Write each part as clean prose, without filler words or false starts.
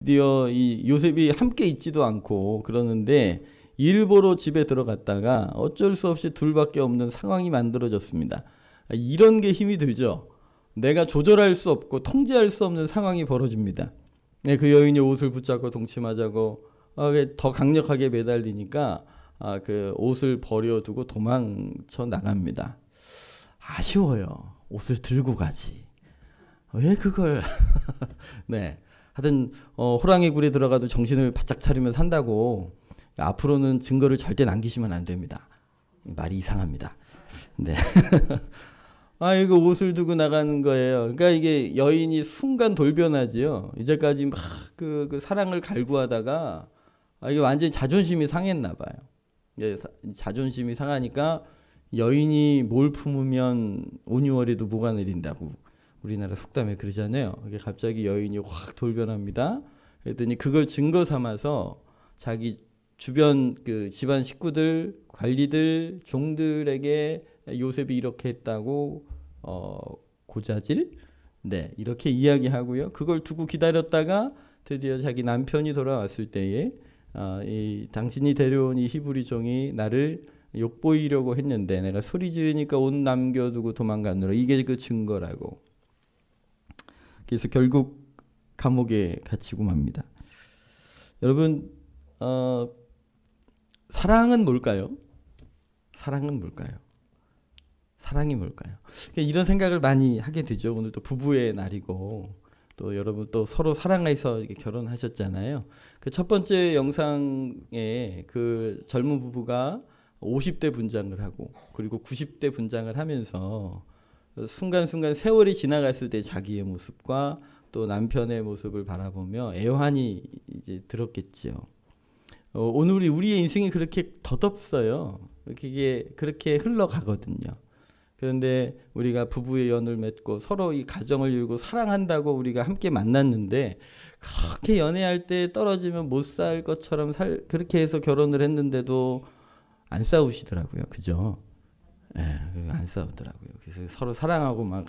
드디어 이 요셉이 함께 있지도 않고 그러는데 일보러 집에 들어갔다가 어쩔 수 없이 둘밖에 없는 상황이 만들어졌습니다. 이런 게 힘이 들죠. 내가 조절할 수 없고 통제할 수 없는 상황이 벌어집니다. 네, 그 여인이 옷을 붙잡고 동침하자고 더 강력하게 매달리니까 그 옷을 버려두고 도망쳐 나갑니다. 아쉬워요. 옷을 들고 가지. 왜 그걸 네. 하여튼 호랑이 굴에 들어가도 정신을 바짝 차리면 산다고 앞으로는 증거를 절대 남기시면 안 됩니다. 말이 이상합니다. 네. 이거 옷을 두고 나가는 거예요. 그러니까 이게 여인이 순간 돌변하지요. 이제까지 막 그 사랑을 갈구하다가 이게 완전히 자존심이 상했나 봐요. 자존심이 상하니까 여인이 뭘 품으면 온유월에도 뭐가 내린다고 우리나라 속담에 그러잖아요. 이게 갑자기 여인이 확 돌변합니다. 그랬더니 그걸 증거 삼아서 자기 주변 그 집안 식구들, 관리들, 종들에게 요셉이 이렇게 했다고 고자질, 네 이렇게 이야기하고요. 그걸 두고 기다렸다가 드디어 자기 남편이 돌아왔을 때에 이 당신이 데려온 이 히브리 종이 나를 욕보이려고 했는데 내가 소리 지르니까 옷 남겨두고 도망갔노라. 이게 그 증거라고. 그래서 결국 감옥에 갇히고 맙니다. 여러분 사랑은 뭘까요? 사랑은 뭘까요? 사랑이 뭘까요? 이런 생각을 많이 하게 되죠. 오늘 또 부부의 날이고 또 여러분 또 서로 사랑해서 결혼하셨잖아요. 그 첫 번째 영상에 그 젊은 부부가 50대 분장을 하고 그리고 90대 분장을 하면서 순간순간 세월이 지나갔을 때 자기의 모습과 또 남편의 모습을 바라보며 애환이 이제 들었겠지요. 오늘 우리의 인생이 그렇게 덧없어요. 그렇게 흘러가거든요. 그런데 우리가 부부의 연을 맺고 서로 이 가정을 이루고 사랑한다고 우리가 함께 만났는데 그렇게 연애할 때 떨어지면 못 살 것처럼 그렇게 해서 결혼을 했는데도 안 싸우시더라고요. 그죠? 안 싸우더라고요. 그래서 서로 사랑하고 막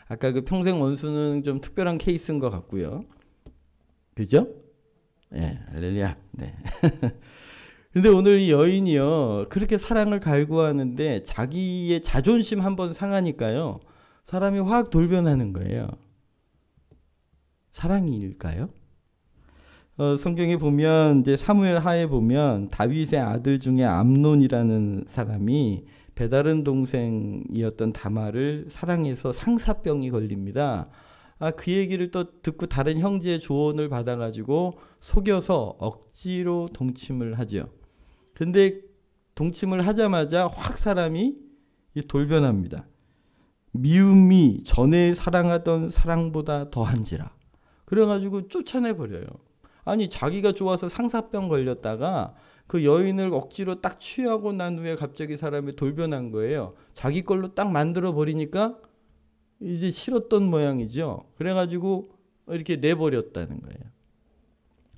아까 그 평생 원수는 좀 특별한 케이스인 것 같고요. 그죠? 할렐루야. 네. 근데 오늘 이 여인이요 그렇게 사랑을 갈구하는데 자기의 자존심 한번 상하니까요 사람이 확 돌변하는 거예요. 사랑일까요? 성경에 보면 이제 사무엘 하에 보면 다윗의 아들 중에 암논이라는 사람이 배다른 동생이었던 다말을 사랑해서 상사병이 걸립니다. 그 얘기를 또 듣고 다른 형제의 조언을 받아가지고 속여서 억지로 동침을 하죠. 근데 동침을 하자마자 확 사람이 돌변합니다. 미움이 전에 사랑하던 사랑보다 더한지라. 그래가지고 쫓아내버려요. 아니 자기가 좋아서 상사병 걸렸다가 그 여인을 억지로 딱 취하고 난 후에 갑자기 사람이 돌변한 거예요. 자기 걸로 딱 만들어 버리니까 이제 싫었던 모양이죠. 그래가지고 이렇게 내버렸다는 거예요.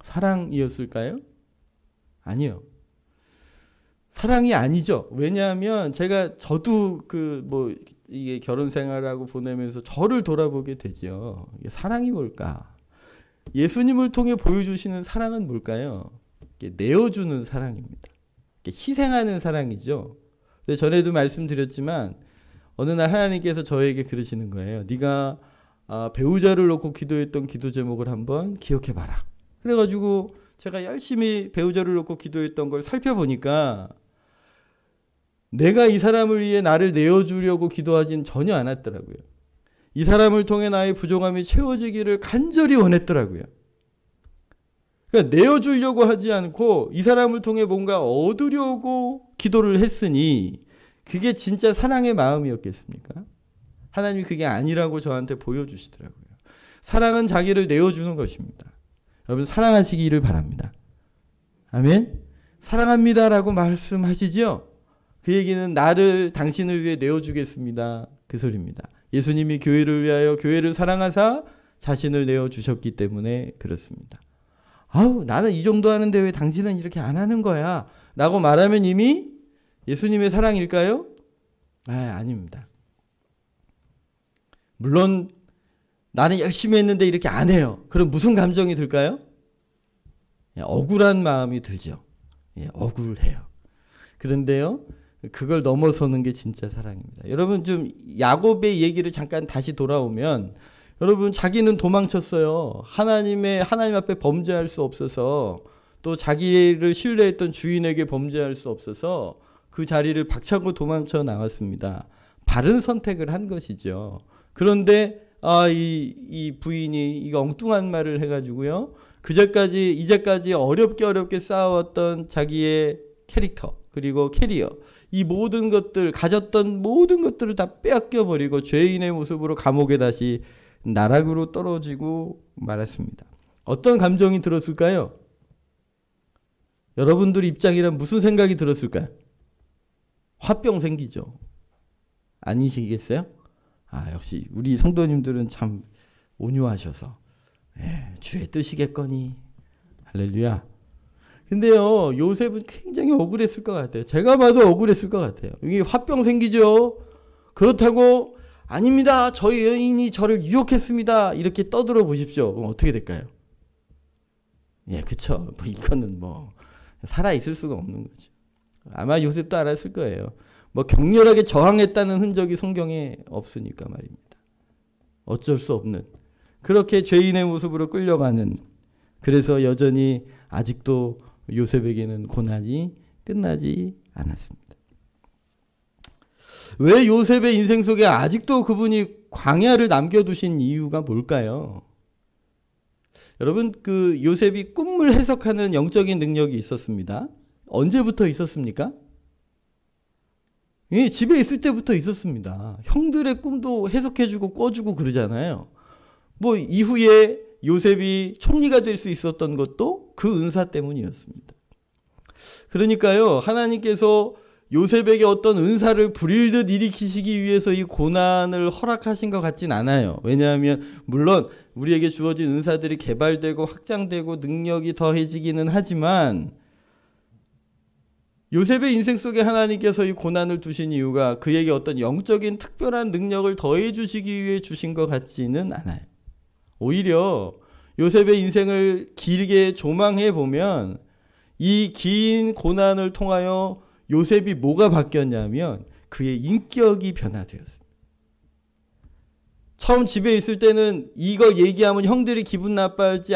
사랑이었을까요? 아니요. 사랑이 아니죠. 왜냐하면 저도 이게 결혼 생활하고 보내면서 저를 돌아보게 되죠. 이게 사랑이 뭘까? 예수님을 통해 보여주시는 사랑은 뭘까요? 내어주는 사랑입니다. 희생하는 사랑이죠. 근데 전에도 말씀드렸지만 어느 날 하나님께서 저에게 그러시는 거예요. 네가 배우자를 놓고 기도했던 기도 제목을 한번 기억해봐라. 그래가지고 제가 열심히 배우자를 놓고 기도했던 걸 살펴보니까 내가 이 사람을 위해 나를 내어주려고 기도하진 전혀 않았더라고요. 이 사람을 통해 나의 부족함이 채워지기를 간절히 원했더라고요. 그러니까 내어주려고 하지 않고 이 사람을 통해 뭔가 얻으려고 기도를 했으니 그게 진짜 사랑의 마음이었겠습니까? 하나님이 그게 아니라고 저한테 보여주시더라고요. 사랑은 자기를 내어주는 것입니다. 여러분 사랑하시기를 바랍니다. 아멘? 사랑합니다라고 말씀하시죠? 그 얘기는 나를 당신을 위해 내어주겠습니다. 그 소리입니다. 예수님이 교회를 위하여 교회를 사랑하사 자신을 내어주셨기 때문에 그렇습니다. 나는 이 정도 하는데 왜 당신은 이렇게 안 하는 거야? 라고 말하면 이미 예수님의 사랑일까요? 아닙니다. 물론 나는 열심히 했는데 이렇게 안 해요. 그럼 무슨 감정이 들까요? 억울한 마음이 들죠. 억울해요. 그런데요, 그걸 넘어서는 게 진짜 사랑입니다. 여러분 좀 야곱의 얘기를 잠깐 다시 돌아오면, 여러분 자기는 도망쳤어요. 하나님 앞에 범죄할 수 없어서, 또 자기를 신뢰했던 주인에게 범죄할 수 없어서 그 자리를 박차고 도망쳐 나왔습니다. 바른 선택을 한 것이죠. 그런데 이 부인이 이거 엉뚱한 말을 해가지고요, 이제까지 어렵게 쌓아왔던 자기의 캐릭터, 그리고 캐리어, 이 모든 것들, 가졌던 모든 것들을 다 빼앗겨 버리고 죄인의 모습으로 감옥에 다시 나락으로 떨어지고 말았습니다. 어떤 감정이 들었을까요? 여러분들 입장이란 무슨 생각이 들었을까요? 화병 생기죠. 아니시겠어요? 역시 우리 성도님들은 참 온유하셔서, 주의 뜻이겠거니. 할렐루야. 근데요, 요셉은 굉장히 억울했을 것 같아요. 제가 봐도 억울했을 것 같아요. 이게 화병 생기죠. 그렇다고 아닙니다, 저희 여인이 저를 유혹했습니다, 이렇게 떠들어 보십시오. 그럼 어떻게 될까요? 그쵸. 이거는 살아 있을 수가 없는 거죠. 아마 요셉도 알았을 거예요. 격렬하게 저항했다는 흔적이 성경에 없으니까 말입니다. 어쩔 수 없는, 그렇게 죄인의 모습으로 끌려가는, 그래서 여전히 아직도 요셉에게는 고난이 끝나지 않았습니다. 왜 요셉의 인생 속에 아직도 그분이 광야를 남겨두신 이유가 뭘까요? 여러분, 그 요셉이 꿈을 해석하는 영적인 능력이 있었습니다. 언제부터 있었습니까? 집에 있을 때부터 있었습니다. 형들의 꿈도 해석해주고 꿔주고 그러잖아요. 이후에 요셉이 총리가 될 수 있었던 것도 그 은사 때문이었습니다. 그러니까요, 하나님께서 요셉에게 어떤 은사를 불일듯 일으키시기 위해서 이 고난을 허락하신 것 같진 않아요. 왜냐하면 물론 우리에게 주어진 은사들이 개발되고 확장되고 능력이 더해지기는 하지만, 요셉의 인생 속에 하나님께서 이 고난을 두신 이유가 그에게 어떤 영적인 특별한 능력을 더해 주시기 위해 주신 것 같지는 않아요. 오히려 요셉의 인생을 길게 조망해 보면 이 긴 고난을 통하여 요셉이 뭐가 바뀌었냐면 그의 인격이 변화되었습니다. 처음 집에 있을 때는 이걸 얘기하면 형들이 기분 나빠할지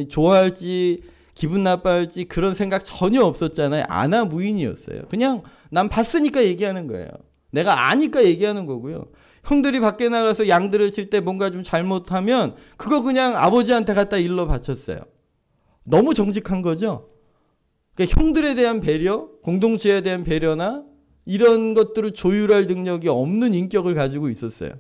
좋아할지 기분 나빠할지 그런 생각 전혀 없었잖아요. 아나무인이었어요. 그냥 난 봤으니까 얘기하는 거예요. 내가 아니까 얘기하는 거고요. 형들이 밖에 나가서 양들을 칠 때 뭔가 좀 잘못하면 그거 그냥 아버지한테 갖다 일러 바쳤어요. 너무 정직한 거죠. 그러니까 형들에 대한 배려, 공동체에 대한 배려나 이런 것들을 조율할 능력이 없는 인격을 가지고 있었어요.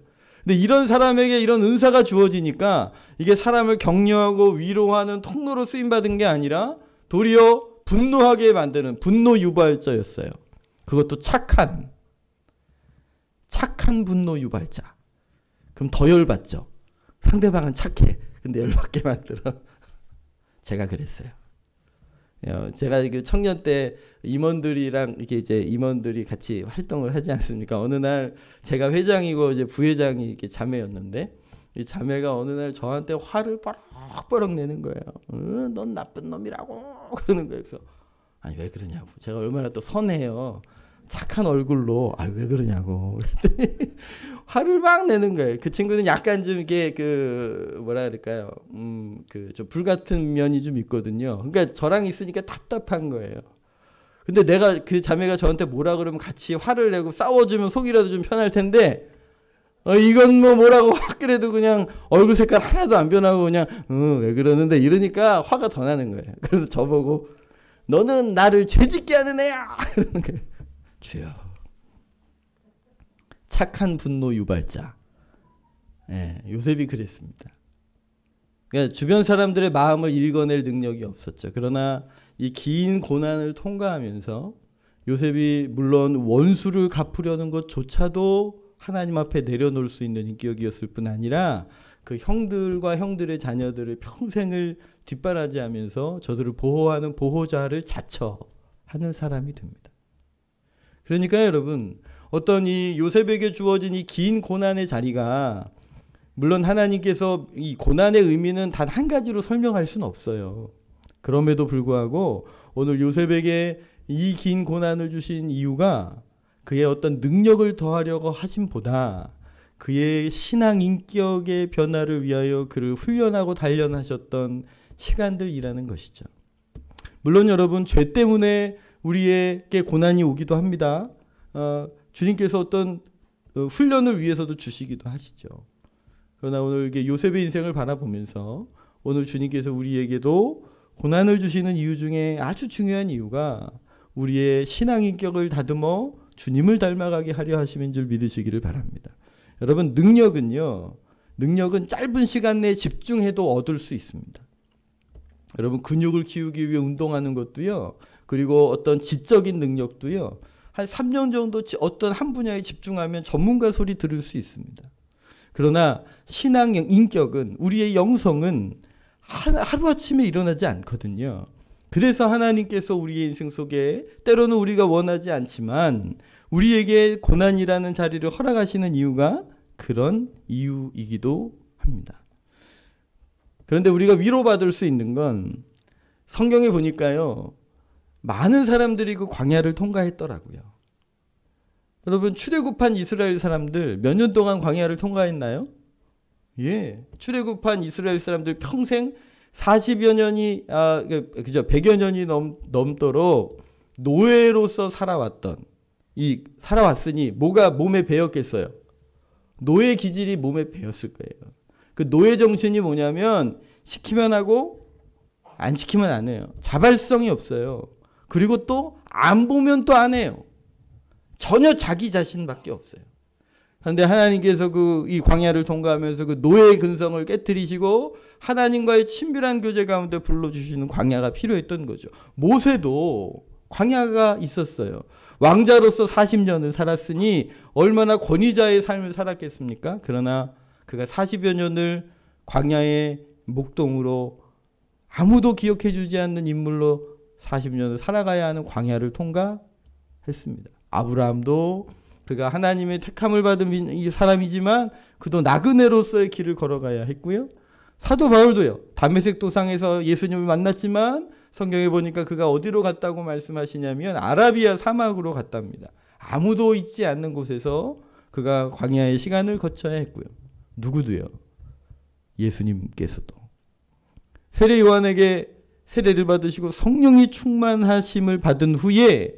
근데 이런 사람에게 이런 은사가 주어지니까 이게 사람을 격려하고 위로하는 통로로 쓰임받은 게 아니라 도리어 분노하게 만드는 분노 유발자였어요. 그것도 착한 분노 유발자. 그럼 더 열받죠. 상대방은 착해. 근데 열받게 만들어. 제가 그랬어요. 제가 그 청년 때 임원들이랑 이렇게 이제 임원들이 같이 활동을 하지 않습니까? 어느 날 제가 회장이고 이제 부회장이 이렇게 자매였는데 이 자매가 어느 날 저한테 화를 뻐럭뻐럭 내는 거예요. 넌 나쁜 놈이라고 그러는 거예요. 그래서 아니 왜 그러냐고. 제가 얼마나 또 선해요. 착한 얼굴로 왜 그러냐고 그랬더니 화를 막 내는 거예요. 그 친구는 약간 좀 이게 그 뭐라 그럴까요? 그 좀 불같은 면이 좀 있거든요. 그러니까 저랑 있으니까 답답한 거예요. 근데 내가 그 자매가 저한테 뭐라 그러면 같이 화를 내고 싸워주면 속이라도 좀 편할 텐데 이건 뭐라고 확 그래도 그냥 얼굴 색깔 하나도 안 변하고 그냥 왜 그러는데 이러니까 화가 더 나는 거예요. 그래서 저보고 너는 나를 죄짓게 하는 애야 그러는 거예요. 주여. 착한 분노 유발자. 요셉이 그랬습니다. 그러니까 주변 사람들의 마음을 읽어낼 능력이 없었죠. 그러나 이 긴 고난을 통과하면서 요셉이 물론 원수를 갚으려는 것조차도 하나님 앞에 내려놓을 수 있는 인격이었을 뿐 아니라 그 형들과 형들의 자녀들을 평생을 뒷바라지하면서 저들을 보호하는 보호자를 자처하는 사람이 됩니다. 그러니까 여러분, 어떤 이 요셉에게 주어진 이 긴 고난의 자리가 물론 하나님께서 이 고난의 의미는 단 한 가지로 설명할 수는 없어요. 그럼에도 불구하고 오늘 요셉에게 이 긴 고난을 주신 이유가 그의 어떤 능력을 더하려고 하심보다 그의 신앙 인격의 변화를 위하여 그를 훈련하고 단련하셨던 시간들이라는 것이죠. 물론 여러분, 죄 때문에 우리에게 고난이 오기도 합니다. 주님께서 어떤 훈련을 위해서도 주시기도 하시죠. 그러나 오늘 요셉의 인생을 바라보면서 오늘 주님께서 우리에게도 고난을 주시는 이유 중에 아주 중요한 이유가 우리의 신앙 인격을 다듬어 주님을 닮아가게 하려 하심인 줄 믿으시기를 바랍니다. 여러분, 능력은 짧은 시간 내에 집중해도 얻을 수 있습니다. 여러분, 근육을 키우기 위해 운동하는 것도요, 그리고 어떤 지적인 능력도요, 한 3년 정도 어떤 한 분야에 집중하면 전문가 소리 들을 수 있습니다. 그러나 신앙 인격은, 우리의 영성은 하루아침에 일어나지 않거든요. 그래서 하나님께서 우리의 인생 속에 때로는 우리가 원하지 않지만 우리에게 고난이라는 자리를 허락하시는 이유가 그런 이유이기도 합니다. 그런데 우리가 위로받을 수 있는 건 성경에 보니까요, 많은 사람들이 그 광야를 통과했더라고요. 여러분, 출애굽한 이스라엘 사람들 몇 년 동안 광야를 통과했나요? 예, 출애굽한 이스라엘 사람들 평생 40여 년이, 그죠, 100여 년이 넘도록 노예로서 살아왔으니 뭐가 몸에 배었겠어요? 노예 기질이 몸에 배었을 거예요. 그 노예 정신이 뭐냐면 시키면 하고 안 시키면 안 해요. 자발성이 없어요. 그리고 또 안 보면 또 안 해요. 전혀 자기 자신밖에 없어요. 그런데 하나님께서 이 광야를 통과하면서 그 노예의 근성을 깨트리시고 하나님과의 친밀한 교제 가운데 불러주시는 광야가 필요했던 거죠. 모세도 광야가 있었어요. 왕자로서 40년을 살았으니 얼마나 권위자의 삶을 살았겠습니까? 그러나 그가 40여 년을 광야의 목동으로 아무도 기억해 주지 않는 인물로 40년을 살아가야 하는 광야를 통과했습니다. 아브라함도 그가 하나님의 택함을 받은 이 사람이지만 그도 나그네로서의 길을 걸어가야 했고요. 사도 바울도요. 다메섹 도상에서 예수님을 만났지만 성경에 보니까 그가 어디로 갔다고 말씀하시냐면 아라비아 사막으로 갔답니다. 아무도 있지 않는 곳에서 그가 광야의 시간을 거쳐야 했고요. 누구도요? 예수님께서도. 세례 요한에게 세례를 받으시고 성령이 충만하심을 받은 후에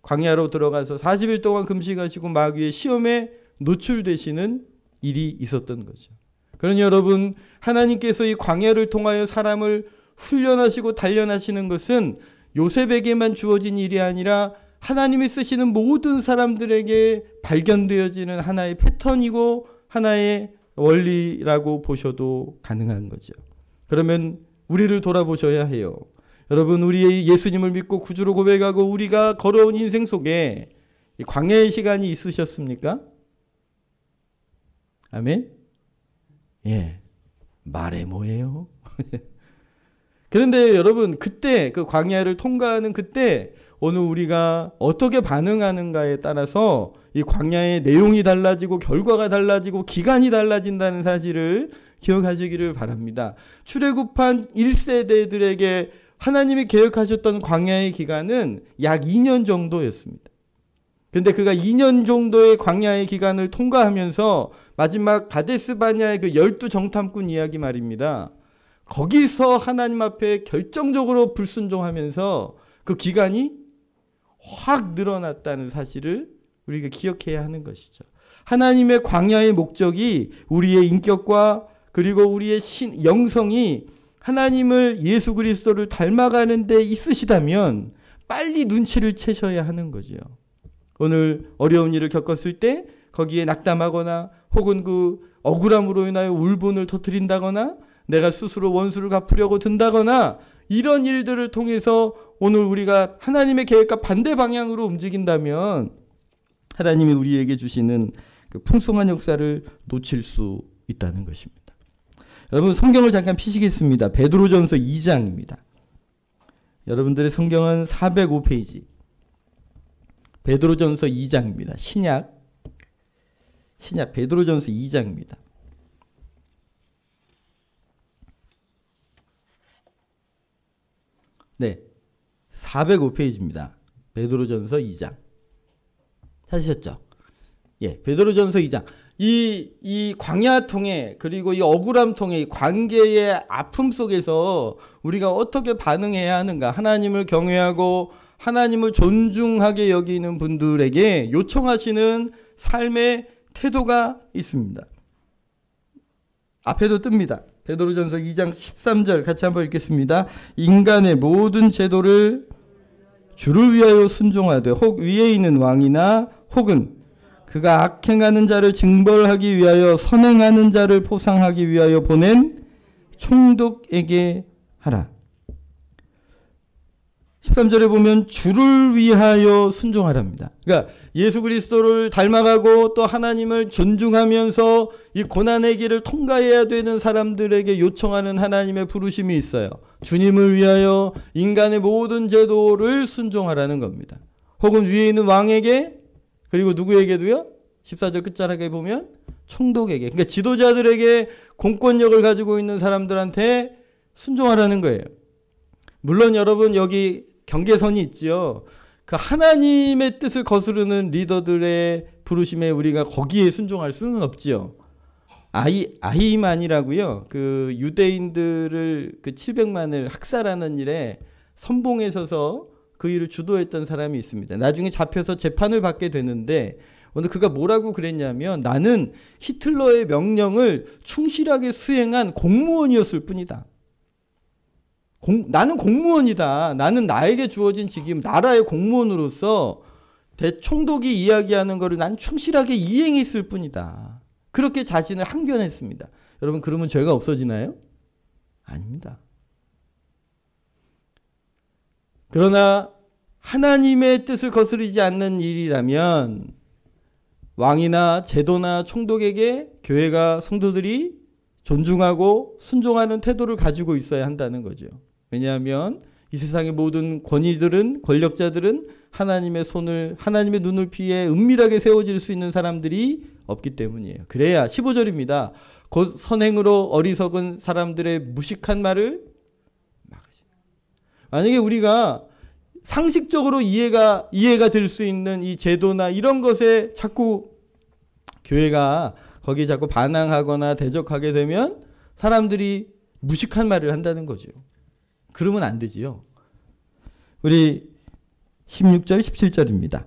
광야로 들어가서 40일 동안 금식하시고 마귀의 시험에 노출되시는 일이 있었던 거죠. 그러니 여러분, 하나님께서 이 광야를 통하여 사람을 훈련하시고 단련하시는 것은 요셉에게만 주어진 일이 아니라 하나님이 쓰시는 모든 사람들에게 발견되어지는 하나의 패턴이고 하나의 원리라고 보셔도 가능한 거죠. 그러면 우리를 돌아보셔야 해요. 여러분, 우리의 예수님을 믿고 구주로 고백하고 우리가 걸어온 인생 속에 이 광야의 시간이 있으셨습니까? 아멘? 예. 말해 뭐예요? 그런데 여러분, 그때 그 광야를 통과하는 그때 오늘 우리가 어떻게 반응하는가에 따라서 이 광야의 내용이 달라지고 결과가 달라지고 기간이 달라진다는 사실을 기억하시기를 바랍니다. 출애굽한 1세대들에게 하나님이 계획하셨던 광야의 기간은 약 2년 정도였습니다. 그런데 그가 2년 정도의 광야의 기간을 통과하면서 마지막 가데스 바냐의 그 12정탐꾼 이야기 말입니다. 거기서 하나님 앞에 결정적으로 불순종하면서 그 기간이 확 늘어났다는 사실을 우리가 기억해야 하는 것이죠. 하나님의 광야의 목적이 우리의 인격과 그리고 우리의 영성이 하나님을, 예수 그리스도를 닮아가는 데 있으시다면 빨리 눈치를 채셔야 하는 거죠. 오늘 어려운 일을 겪었을 때 거기에 낙담하거나 혹은 그 억울함으로 인하여 울분을 터뜨린다거나 내가 스스로 원수를 갚으려고 든다거나 이런 일들을 통해서 오늘 우리가 하나님의 계획과 반대 방향으로 움직인다면 하나님이 우리에게 주시는 그 풍성한 역사를 놓칠 수 있다는 것입니다. 여러분, 성경을 잠깐 피시겠습니다. 베드로전서 2장입니다. 여러분들의 성경은 405페이지. 베드로전서 2장입니다. 신약 베드로전서 2장입니다. 네. 405페이지입니다. 베드로전서 2장. 찾으셨죠? 예. 베드로전서 2장. 이 광야 통해 그리고 이 억울함 통해 이 관계의 아픔 속에서 우리가 어떻게 반응해야 하는가? 하나님을 경외하고 하나님을 존중하게 여기는 분들에게 요청하시는 삶의 태도가 있습니다. 앞에도 뜹니다. 베드로전서 2장 13절 같이 한번 읽겠습니다. 인간의 모든 제도를 주를 위하여 순종하되 혹 위에 있는 왕이나 혹은 그가 악행하는 자를 징벌하기 위하여 선행하는 자를 포상하기 위하여 보낸 총독에게 하라. 13절에 보면 주를 위하여 순종하랍니다. 그러니까 예수 그리스도를 닮아가고 또 하나님을 존중하면서 이 고난의 길을 통과해야 되는 사람들에게 요청하는 하나님의 부르심이 있어요. 주님을 위하여 인간의 모든 제도를 순종하라는 겁니다. 혹은 위에 있는 왕에게 그리고 누구에게도요? 14절 끝자락에 보면 총독에게, 그러니까 지도자들에게 공권력을 가지고 있는 사람들한테 순종하라는 거예요. 물론 여러분 여기 경계선이 있지요. 그 하나님의 뜻을 거스르는 리더들의 부르심에 우리가 거기에 순종할 수는 없지요. 아히만이라고요. 그 유대인들을 그 700만을 학살하는 일에 선봉에 서서 그 일을 주도했던 사람이 있습니다. 나중에 잡혀서 재판을 받게 되는데 오늘 그가 뭐라고 그랬냐면 나는 히틀러의 명령을 충실하게 수행한 공무원이었을 뿐이다. 나는 공무원이다. 나는 나에게 주어진 직임, 나라의 공무원으로서 대총독이 이야기하는 것을 난 충실하게 이행했을 뿐이다. 그렇게 자신을 항변했습니다. 여러분 그러면 죄가 없어지나요? 아닙니다. 그러나 하나님의 뜻을 거스르지 않는 일이라면 왕이나 제도나 총독에게 교회가 성도들이 존중하고 순종하는 태도를 가지고 있어야 한다는 거죠. 왜냐하면 이 세상의 모든 권위들은 권력자들은 하나님의 하나님의 눈을 피해 은밀하게 세워질 수 있는 사람들이 없기 때문이에요. 그래야 15절입니다. 곧 선행으로 어리석은 사람들의 무식한 말을 막으시는. 만약에 우리가 상식적으로 이해가 될 수 있는 이 제도나 이런 것에 자꾸 교회가 거기에 자꾸 반항하거나 대적하게 되면 사람들이 무식한 말을 한다는 거죠. 그러면 안 되지요. 우리 16절 17절입니다.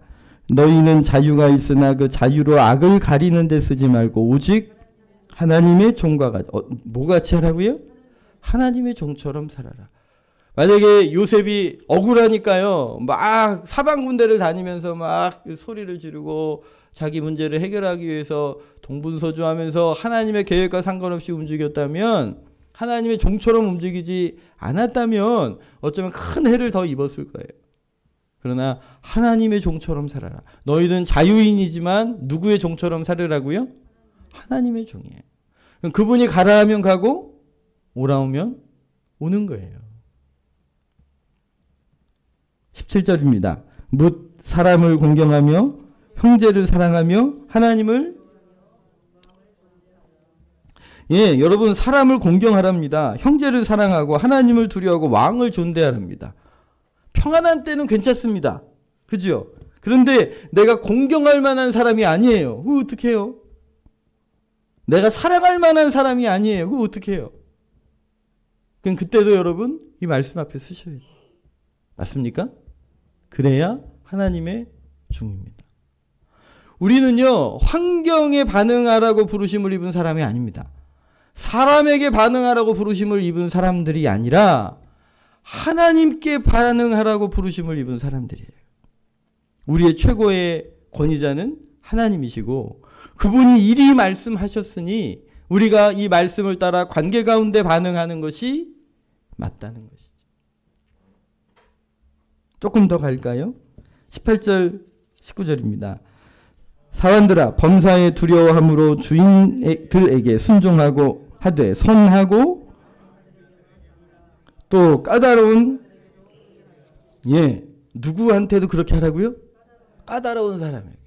너희는 자유가 있으나 그 자유로 악을 가리는 데 쓰지 말고 오직 하나님의 종과 같이 뭐같이 하라고요? 하나님의 종처럼 살아라. 만약에 요셉이 억울하니까요. 막 사방 군대를 다니면서 막 소리를 지르고 자기 문제를 해결하기 위해서 동분서주하면서 하나님의 계획과 상관없이 움직였다면 하나님의 종처럼 움직이지 않았다면 어쩌면 큰 해를 더 입었을 거예요. 그러나 하나님의 종처럼 살아라. 너희는 자유인이지만 누구의 종처럼 살으라고요? 하나님의 종이에요. 그분이 가라 하면 가고 오라 오면 오는 거예요. 17절입니다. 묻 사람을 공경하며 형제를 사랑하며 하나님을 여러분 사람을 공경하랍니다. 형제를 사랑하고 하나님을 두려워하고 왕을 존대하랍니다. 평안한 때는 괜찮습니다. 그죠? 그런데 내가 공경할 만한 사람이 아니에요. 그거 어떻게 해요? 내가 사랑할 만한 사람이 아니에요. 그거 어떻게 해요? 그럼 그때도 여러분 이 말씀 앞에 쓰셔야 돼요. 맞습니까? 그래야 하나님의 종입니다. 우리는요, 환경에 반응하라고 부르심을 입은 사람이 아닙니다. 사람에게 반응하라고 부르심을 입은 사람들이 아니라 하나님께 반응하라고 부르심을 입은 사람들이에요. 우리의 최고의 권위자는 하나님이시고 그분이 이리 말씀하셨으니 우리가 이 말씀을 따라 관계 가운데 반응하는 것이 맞다는 것이죠. 조금 더 갈까요? 18절 19절입니다. 사람들아 범사에 두려워함으로 주인들에게 순종하고 하되 선하고 또 까다로운 누구한테도 그렇게 하라고요? 까다로운 사람에게.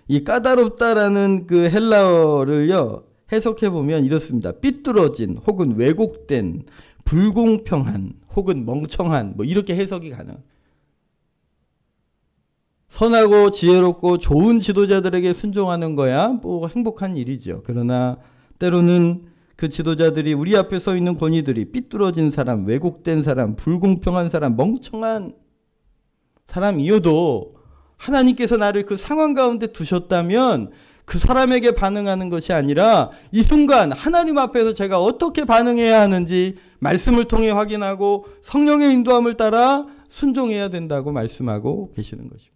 이 까다롭다라는 그 헬라어를요 해석해 보면 이렇습니다. 삐뚤어진 혹은 왜곡된 불공평한 혹은 멍청한 뭐 이렇게 해석이 가능. 선하고 지혜롭고 좋은 지도자들에게 순종하는 거야 뭐 행복한 일이죠. 그러나 때로는 그 지도자들이 우리 앞에 서 있는 권위들이 삐뚤어진 사람, 왜곡된 사람, 불공평한 사람, 멍청한 사람이어도 하나님께서 나를 그 상황 가운데 두셨다면 그 사람에게 반응하는 것이 아니라 이 순간 하나님 앞에서 제가 어떻게 반응해야 하는지 말씀을 통해 확인하고 성령의 인도함을 따라 순종해야 된다고 말씀하고 계시는 것입니다.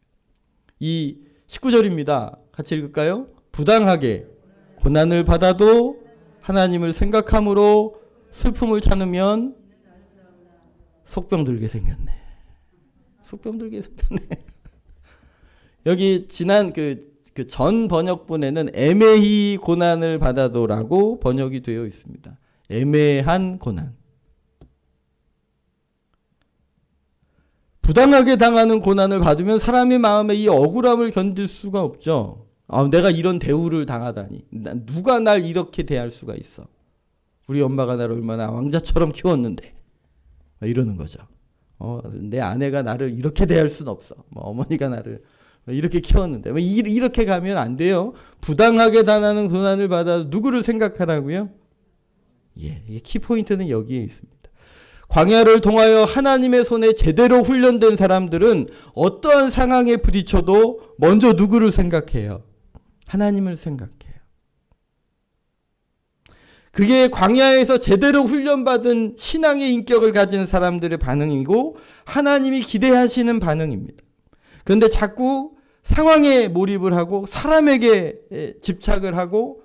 이 19절입니다. 같이 읽을까요? 부당하게 고난을 받아도 하나님을 생각함으로 슬픔을 참으면 속병 들게 생겼네. 속병 들게 생겼네. 여기 지난 그 전 번역본에는 애매히 고난을 받아도라고 번역이 되어 있습니다. 애매한 고난. 부당하게 당하는 고난을 받으면 사람의 마음에 이 억울함을 견딜 수가 없죠. 내가 이런 대우를 당하다니. 누가 날 이렇게 대할 수가 있어. 우리 엄마가 나를 얼마나 왕자처럼 키웠는데. 이러는 거죠. 내 아내가 나를 이렇게 대할 수는 없어. 어머니가 나를 이렇게 키웠는데. 이렇게 가면 안 돼요. 부당하게 당하는 고난을 받아 누구를 생각하라고요? 이 키포인트는 여기에 있습니다. 광야를 통하여 하나님의 손에 제대로 훈련된 사람들은 어떠한 상황에 부딪혀도 먼저 누구를 생각해요? 하나님을 생각해요. 그게 광야에서 제대로 훈련받은 신앙의 인격을 가진 사람들의 반응이고 하나님이 기대하시는 반응입니다. 그런데 자꾸 상황에 몰입을 하고 사람에게 집착을 하고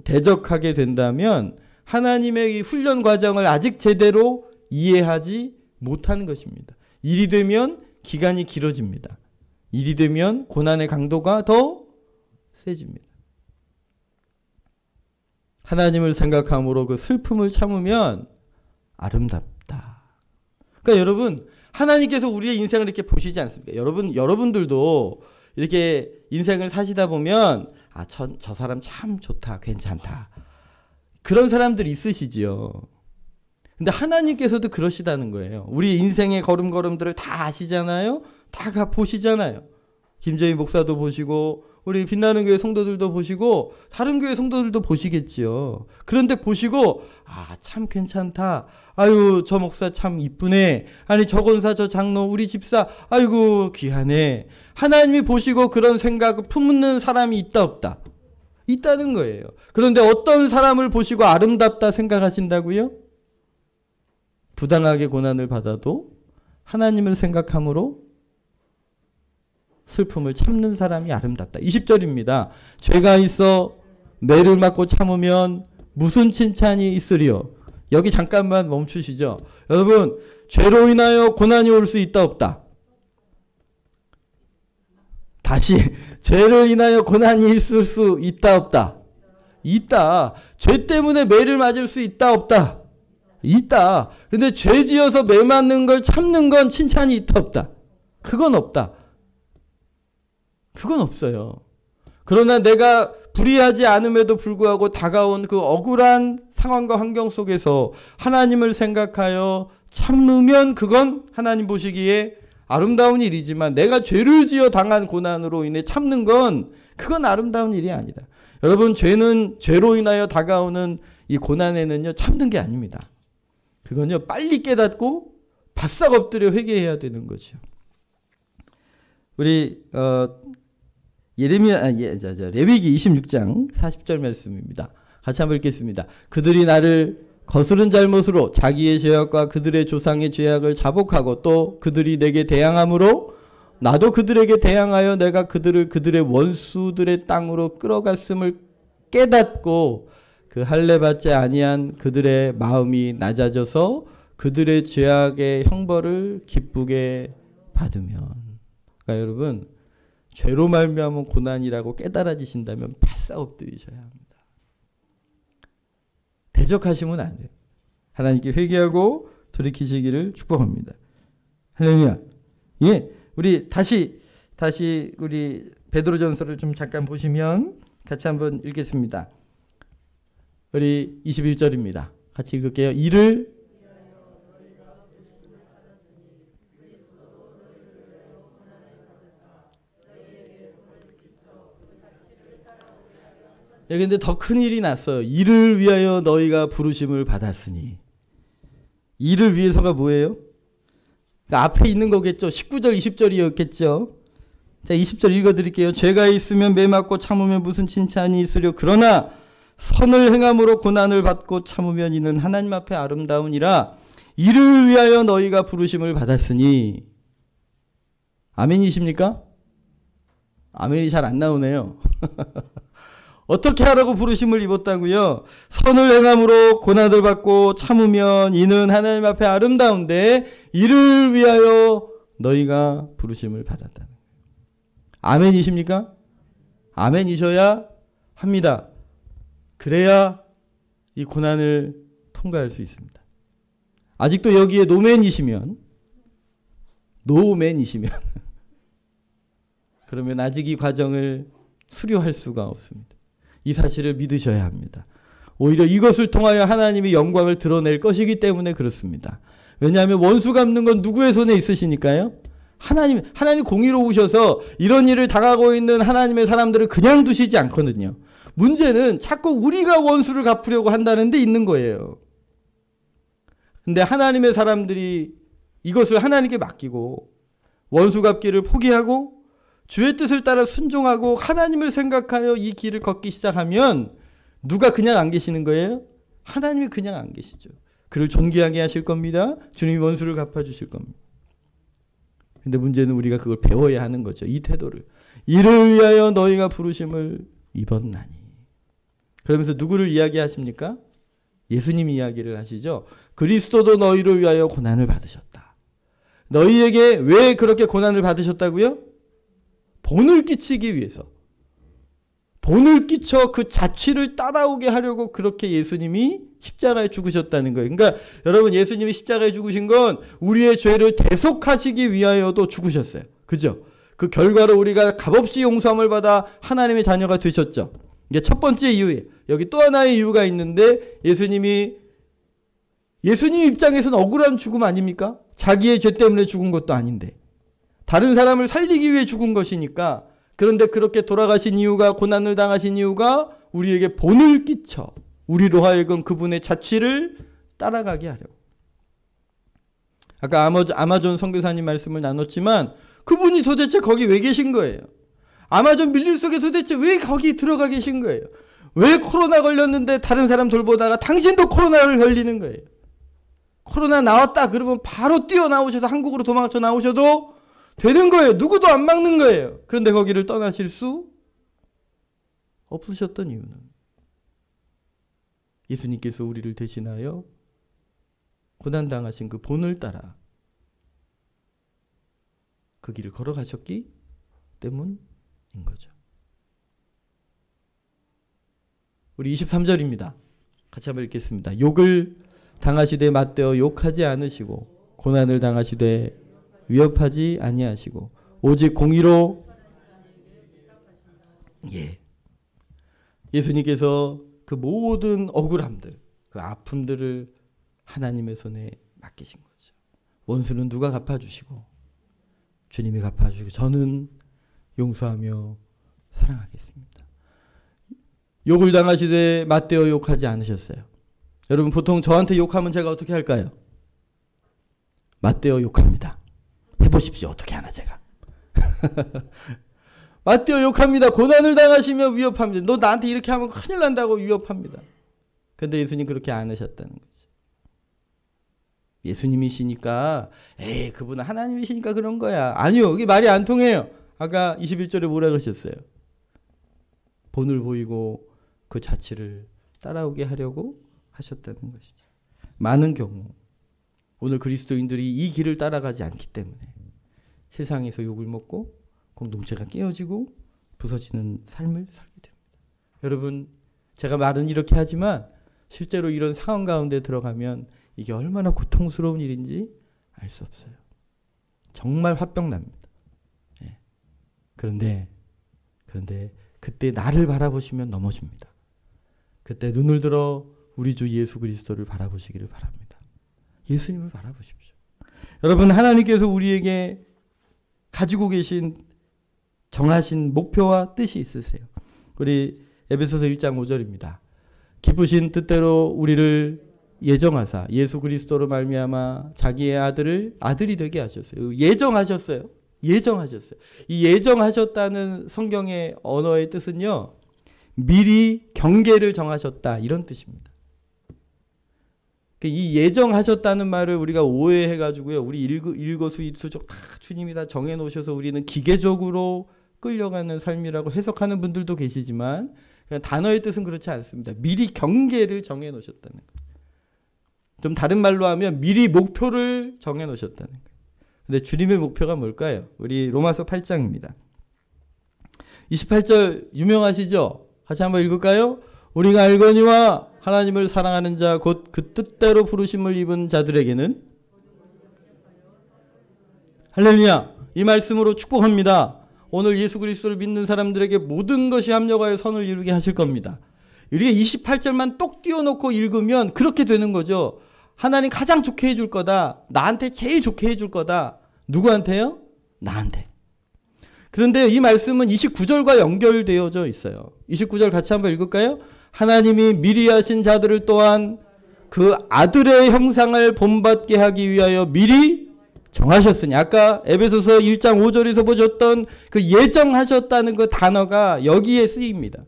대적하게 된다면 하나님의 이 훈련 과정을 아직 제대로 이해하지 못하는 것입니다. 일이 되면 기간이 길어집니다. 일이 되면 고난의 강도가 더 세집니다. 하나님을 생각함으로 그 슬픔을 참으면 아름답다. 그러니까 여러분, 하나님께서 우리의 인생을 이렇게 보시지 않습니까? 여러분들도 이렇게 인생을 사시다 보면 저 사람 참 좋다, 괜찮다. 그런 사람들 있으시지요. 근데 하나님께서도 그러시다는 거예요. 우리 인생의 걸음걸음들을 다 아시잖아요. 다 보시잖아요. 김재희 목사도 보시고 우리 빛나는 교회 성도들도 보시고 다른 교회 성도들도 보시겠지요. 그런데 보시고 참 괜찮다. 아유 저 목사 참 이쁘네. 아니 저 권사 저 장로 우리 집사 아이고 귀하네. 하나님이 보시고 그런 생각을 품는 사람이 있다 없다? 있다는 거예요. 그런데 어떤 사람을 보시고 아름답다 생각하신다고요? 부당하게 고난을 받아도 하나님을 생각함으로 슬픔을 참는 사람이 아름답다. 20절입니다. 죄가 있어 매를 맞고 참으면 무슨 칭찬이 있으리요? 여기 잠깐만 멈추시죠. 여러분, 죄로 인하여 고난이 올 수 있다 없다? 다시 죄를 인하여 고난이 있을 수 있다 없다? 있다. 죄 때문에 매를 맞을 수 있다 없다? 있다. 근데 죄 지어서 매 맞는 걸 참는 건 칭찬이 있다 없다? 그건 없다. 그건 없어요. 그러나 내가 불의하지 않음에도 불구하고 다가온 그 억울한 상황과 환경 속에서 하나님을 생각하여 참으면 그건 하나님 보시기에 아름다운 일이지만 내가 죄를 지어 당한 고난으로 인해 참는 건 그건 아름다운 일이 아니다. 여러분, 죄는 죄로 인하여 다가오는 이 고난에는요 참는 게 아닙니다. 그건요 빨리 깨닫고 바싹 엎드려 회개해야 되는 거죠. 우리 레위기 26장 40절 말씀입니다. 같이 한번 읽겠습니다. 그들이 나를 거스른 잘못으로 자기의 죄악과 그들의 조상의 죄악을 자복하고 또 그들이 내게 대항함으로 나도 그들에게 대항하여 내가 그들을 그들의 원수들의 땅으로 끌어갔음을 깨닫고 그 할례 받지 아니한 그들의 마음이 낮아져서 그들의 죄악의 형벌을 기쁘게 받으면. 그러니까 여러분, 죄로 말미암은 고난이라고 깨달아지신다면 바싹 엎드리셔야 합니다. 대적하시면 안 돼요. 하나님께 회개하고 돌이키시기를 축복합니다. 할렐루야. 예, 우리 다시 우리 베드로전서를 좀 잠깐 보시면 같이 한번 읽겠습니다. 우리 21절입니다. 같이 읽을게요. 이를 예, 근데 더 큰 일이 났어요. 이를 위하여 너희가 부르심을 받았으니. 이를 위해서가 뭐예요? 그러니까 앞에 있는 거겠죠. 19절 20절이었겠죠. 자, 20절 읽어드릴게요. 죄가 있으면 매맞고 참으면 무슨 칭찬이 있으려. 그러나 선을 행함으로 고난을 받고 참으면 이는 하나님 앞에 아름다우니라. 이를 위하여 너희가 부르심을 받았으니. 아멘이십니까? 아멘이 잘 안 나오네요. 어떻게 하라고 부르심을 입었다고요? 선을 행함으로 고난을 받고 참으면 이는 하나님 앞에 아름다운데 이를 위하여 너희가 부르심을 받았다는 거예요. 아멘이십니까? 아멘이셔야 합니다. 그래야 이 고난을 통과할 수 있습니다. 아직도 여기에 노맨이시면 그러면 아직 이 과정을 수료할 수가 없습니다. 이 사실을 믿으셔야 합니다. 오히려 이것을 통하여 하나님이 영광을 드러낼 것이기 때문에 그렇습니다. 왜냐하면 원수 갚는 건 누구의 손에 있으시니까요? 하나님 공의로우셔서 이런 일을 당하고 있는 하나님의 사람들을 그냥 두시지 않거든요. 문제는 자꾸 우리가 원수를 갚으려고 한다는 데 있는 거예요. 근데 하나님의 사람들이 이것을 하나님께 맡기고 원수 갚기를 포기하고 주의 뜻을 따라 순종하고 하나님을 생각하여 이 길을 걷기 시작하면 누가 그냥 안 계시는 거예요? 하나님이 그냥 안 계시죠. 그를 존귀하게 하실 겁니다. 주님이 원수를 갚아주실 겁니다. 근데 문제는 우리가 그걸 배워야 하는 거죠. 이 태도를. 이를 위하여 너희가 부르심을 입었나니. 그러면서 누구를 이야기하십니까? 예수님 이야기를 하시죠. 그리스도도 너희를 위하여 고난을 받으셨다. 너희에게 왜 그렇게 고난을 받으셨다고요? 본을 끼치기 위해서. 본을 끼쳐 그 자취를 따라오게 하려고 그렇게 예수님이 십자가에 죽으셨다는 거예요. 그러니까 여러분 예수님이 십자가에 죽으신 건 우리의 죄를 대속하시기 위하여도 죽으셨어요. 그죠? 그 결과로 우리가 값없이 용서함을 받아 하나님의 자녀가 되셨죠. 이게 첫 번째 이유예요. 여기 또 하나의 이유가 있는데 예수님 입장에서는 억울한 죽음 아닙니까? 자기의 죄 때문에 죽은 것도 아닌데. 다른 사람을 살리기 위해 죽은 것이니까. 그런데 그렇게 돌아가신 이유가, 고난을 당하신 이유가 우리에게 본을 끼쳐 우리로 하여금 그분의 자취를 따라가게 하려고. 아까 아마존 선교사님 말씀을 나눴지만 그분이 도대체 거기 왜 계신 거예요? 아마존 밀림 속에 도대체 왜 거기 들어가 계신 거예요? 왜 코로나 걸렸는데 다른 사람 돌보다가 당신도 코로나를 걸리는 거예요? 코로나 나왔다 그러면 바로 뛰어나오셔서 한국으로 도망쳐 나오셔도 되는 거예요. 누구도 안 막는 거예요. 그런데 거기를 떠나실 수 없으셨던 이유는 예수님께서 우리를 대신하여 고난당하신 그 본을 따라 그 길을 걸어가셨기 때문인 거죠. 우리 23절입니다. 같이 한번 읽겠습니다. 욕을 당하시되 맞대어 욕하지 않으시고 고난을 당하시되 위협하지 아니하시고 오직 공의로 예수님께서 그 모든 억울함들, 그 아픔들을 하나님의 손에 맡기신 거죠. 원수는 누가 갚아주시고 주님이 갚아주시고 저는 용서하며 사랑하겠습니다. 욕을 당하시되 맞대어 욕하지 않으셨어요. 여러분 보통 저한테 욕하면 제가 어떻게 할까요? 맞대어 욕합니다. 해보십시오. 어떻게 하나 제가. 맞대어 욕합니다. 고난을 당하시며 위협합니다. 너 나한테 이렇게 하면 큰일 난다고 위협합니다. 근데 예수님 그렇게 안 하셨다는 거죠. 예수님이시니까 그분은 하나님이시니까 그런 거야. 아니요. 그게 말이 안 통해요. 아까 21절에 뭐라 그러셨어요? 본을 보이고 그 자취를 따라오게 하려고 하셨다는 것이죠. 많은 경우 오늘 그리스도인들이 이 길을 따라가지 않기 때문에 세상에서 욕을 먹고 공동체가 깨어지고 부서지는 삶을 살게 됩니다. 여러분 제가 말은 이렇게 하지만 실제로 이런 상황 가운데 들어가면 이게 얼마나 고통스러운 일인지 알 수 없어요. 정말 화병납니다. 그런데 그때 나를 바라보시면 넘어집니다. 그때 눈을 들어 우리 주 예수 그리스도를 바라보시기를 바랍니다. 예수님을 바라보십시오. 여러분 하나님께서 우리에게 가지고 계신 정하신 목표와 뜻이 있으세요. 우리 에베소서 1장 5절입니다. 기쁘신 뜻대로 우리를 예정하사 예수 그리스도로 말미암아 자기의 아들이 되게 하셨어요. 예정하셨어요. 예정하셨어요. 이 예정하셨다는 성경의 언어의 뜻은요, 미리 경계를 정하셨다, 이런 뜻입니다. 이 예정하셨다는 말을 우리가 오해해가지고요, 우리 일거수일투족 다 주님이 다 정해놓으셔서 우리는 기계적으로 끌려가는 삶이라고 해석하는 분들도 계시지만, 그냥 단어의 뜻은 그렇지 않습니다. 미리 경계를 정해놓으셨다는 거예요. 좀 다른 말로 하면 미리 목표를 정해놓으셨다는 거예요. 근데 주님의 목표가 뭘까요? 우리 로마서 8장입니다. 28절 유명하시죠? 같이 한번 읽을까요? 우리가 알거니와 하나님을 사랑하는 자 곧 그 뜻대로 부르심을 입은 자들에게는, 할렐루야, 이 말씀으로 축복합니다. 오늘 예수 그리스도를 믿는 사람들에게 모든 것이 합력하여 선을 이루게 하실 겁니다. 우리가 28절만 똑 띄워놓고 읽으면 그렇게 되는 거죠. 하나님 가장 좋게 해줄 거다. 나한테 제일 좋게 해줄 거다. 누구한테요? 나한테. 그런데 이 말씀은 29절과 연결되어져 있어요. 29절 같이 한번 읽을까요? 하나님이 미리 하신 자들을 또한 그 아들의 형상을 본받게 하기 위하여 미리 정하셨으니, 아까 에베소서 1장 5절에서 보셨던 그 예정하셨다는 그 단어가 여기에 쓰입니다.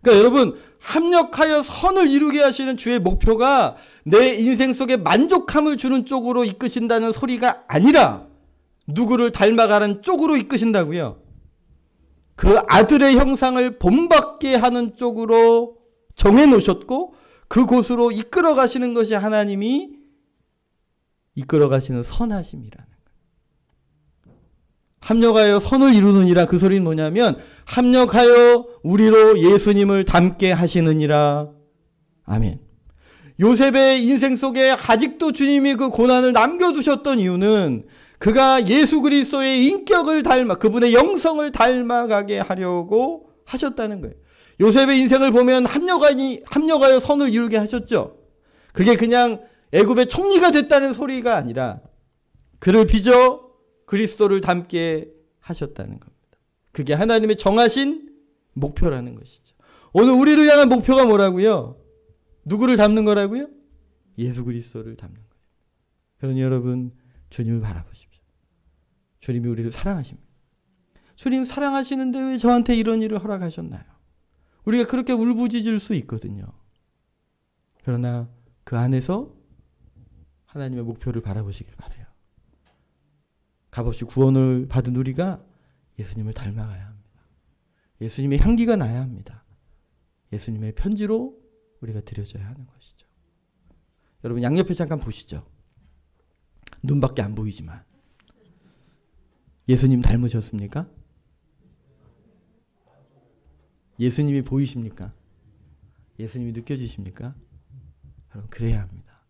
그러니까 여러분, 합력하여 선을 이루게 하시는 주의 목표가 내 인생 속에 만족함을 주는 쪽으로 이끄신다는 소리가 아니라 누구를 닮아가는 쪽으로 이끄신다고요. 그 아들의 형상을 본받게 하는 쪽으로 정해놓으셨고 그곳으로 이끌어 가시는 것이 하나님이 이끌어 가시는 선하심이라는 거예요. 합력하여 선을 이루느니라, 그 소리는 뭐냐면 합력하여 우리로 예수님을 닮게 하시느니라. 아멘. 요셉의 인생 속에 아직도 주님이 그 고난을 남겨두셨던 이유는 그가 예수 그리스도의 인격을 닮아, 그분의 영성을 닮아가게 하려고 하셨다는 거예요. 요셉의 인생을 보면 합력하여 선을 이루게 하셨죠. 그게 그냥 애굽의 총리가 됐다는 소리가 아니라 그를 빚어 그리스도를 닮게 하셨다는 겁니다. 그게 하나님의 정하신 목표라는 것이죠. 오늘 우리를 향한 목표가 뭐라고요? 누구를 닮는 거라고요? 예수 그리스도를 닮는 거예요. 그러니 여러분, 주님을 바라보십시오. 주님이 우리를 사랑하십니다. 주님 사랑하시는데 왜 저한테 이런 일을 허락하셨나요? 우리가 그렇게 울부짖을 수 있거든요. 그러나 그 안에서 하나님의 목표를 바라보시길 바라요. 값없이 구원을 받은 우리가 예수님을 닮아가야 합니다. 예수님의 향기가 나야 합니다. 예수님의 편지로 우리가 드려져야 하는 것이죠. 여러분, 양옆에 잠깐 보시죠. 눈밖에 안 보이지만 예수님 닮으셨습니까? 예수님이 보이십니까? 예수님이 느껴지십니까? 여러분, 그래야 합니다.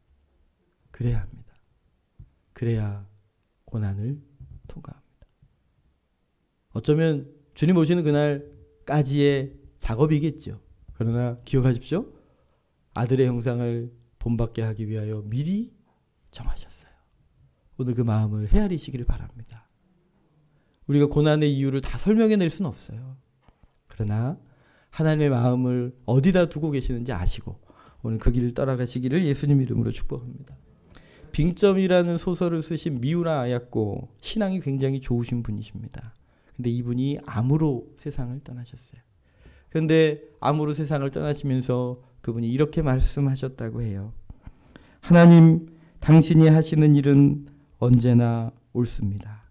그래야 합니다. 그래야 고난을 통과합니다. 어쩌면 주님 오시는 그날까지의 작업이겠죠. 그러나 기억하십시오. 아들의 형상을 본받게 하기 위하여 미리 정하셨어요. 오늘 그 마음을 헤아리시기를 바랍니다. 우리가 고난의 이유를 다 설명해낼 수는 없어요. 그러나 하나님의 마음을 어디다 두고 계시는지 아시고 오늘 그 길을 따라가시기를 예수님 이름으로 축복합니다. 빙점이라는 소설을 쓰신 미우라 아야코, 신앙이 굉장히 좋으신 분이십니다. 근데 이분이 암으로 세상을 떠나셨어요. 그런데 암으로 세상을 떠나시면서 그분이 이렇게 말씀하셨다고 해요. 하나님, 당신이 하시는 일은 언제나 옳습니다.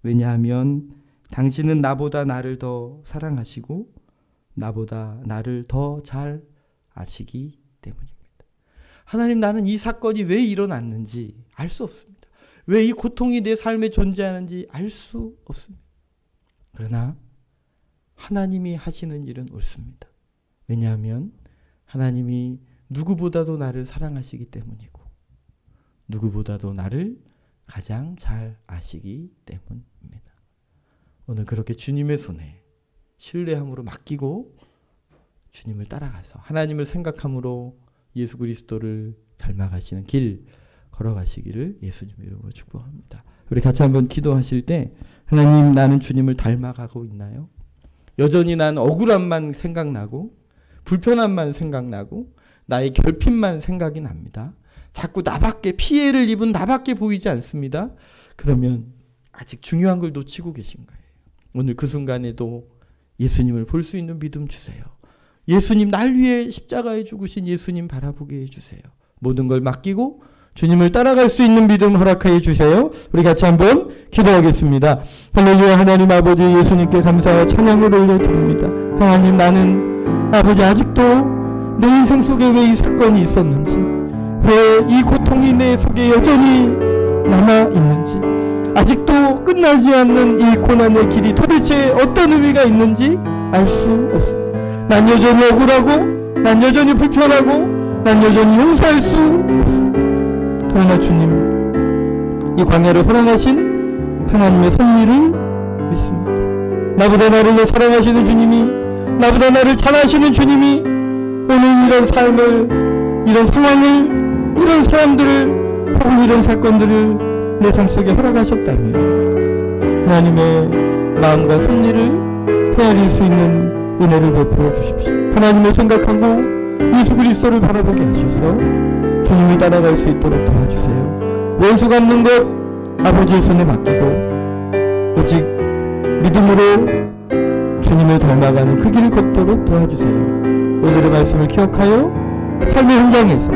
왜냐하면 당신은 나보다 나를 더 사랑하시고 나보다 나를 더 잘 아시기 때문입니다. 하나님, 나는 이 사건이 왜 일어났는지 알 수 없습니다. 왜 이 고통이 내 삶에 존재하는지 알 수 없습니다. 그러나 하나님이 하시는 일은 옳습니다. 왜냐하면 하나님이 누구보다도 나를 사랑하시기 때문이고 누구보다도 나를 가장 잘 아시기 때문입니다. 오늘 그렇게 주님의 손에 신뢰함으로 맡기고 주님을 따라가서 하나님을 생각함으로 예수 그리스도를 닮아가시는 길 걸어가시기를 예수님 이름으로 축복합니다. 우리 같이 한번 기도하실 때, 하나님, 나는 주님을 닮아가고 있나요? 여전히 난 억울함만 생각나고 불편함만 생각나고 나의 결핍만 생각이 납니다. 자꾸 나밖에 피해를 입은 나밖에 보이지 않습니다. 그러면 아직 중요한 걸 놓치고 계신 거예요. 오늘 그 순간에도 예수님을 볼 수 있는 믿음 주세요. 예수님, 날 위해 십자가에 죽으신 예수님 바라보게 해주세요. 모든 걸 맡기고 주님을 따라갈 수 있는 믿음 허락하여 주세요. 우리 같이 한번 기도하겠습니다. 할렐루야. 하나님 아버지, 예수님께 감사와 찬양을 올려드립니다. 하나님, 나는 아버지 아직도 내 인생 속에 왜 이 사건이 있었는지, 왜 이 고통이 내 속에 여전히 남아있는지, 아직도 끝나지 않는 이 고난의 길이 도대체 어떤 의미가 있는지 알 수 없습니다. 난 여전히 억울하고, 난 여전히 불편하고, 난 여전히 용서할 수 없습니다. 그러나 주님, 이 광야를 허락하신 하나님의 섭리를 믿습니다. 나보다 나를 사랑하시는 주님이, 나보다 나를 잘 아시는 주님이 오늘 이런 삶을, 이런 상황을, 이런 사람들을, 혹은 이런 사건들을 내 삶 속에 허락하셨다면 하나님의 마음과 섭리를 헤아릴 수 있는 은혜를 베풀어 주십시오. 하나님을 생각하고 예수 그리스도를 바라보게 하셔서 주님을 따라갈 수 있도록 도와주세요. 원수 갚는 것 아버지의 손에 맡기고 오직 믿음으로 주님을 닮아가는 그 길을 걷도록 도와주세요. 오늘의 말씀을 기억하여 삶의 현장에서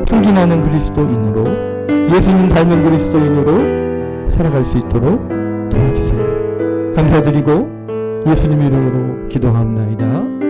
통기나는 그리스도인으로, 예수님 닮은 그리스도인으로 살아갈 수 있도록 도와주세요. 감사드리고 예수님 이름으로 기도합니다.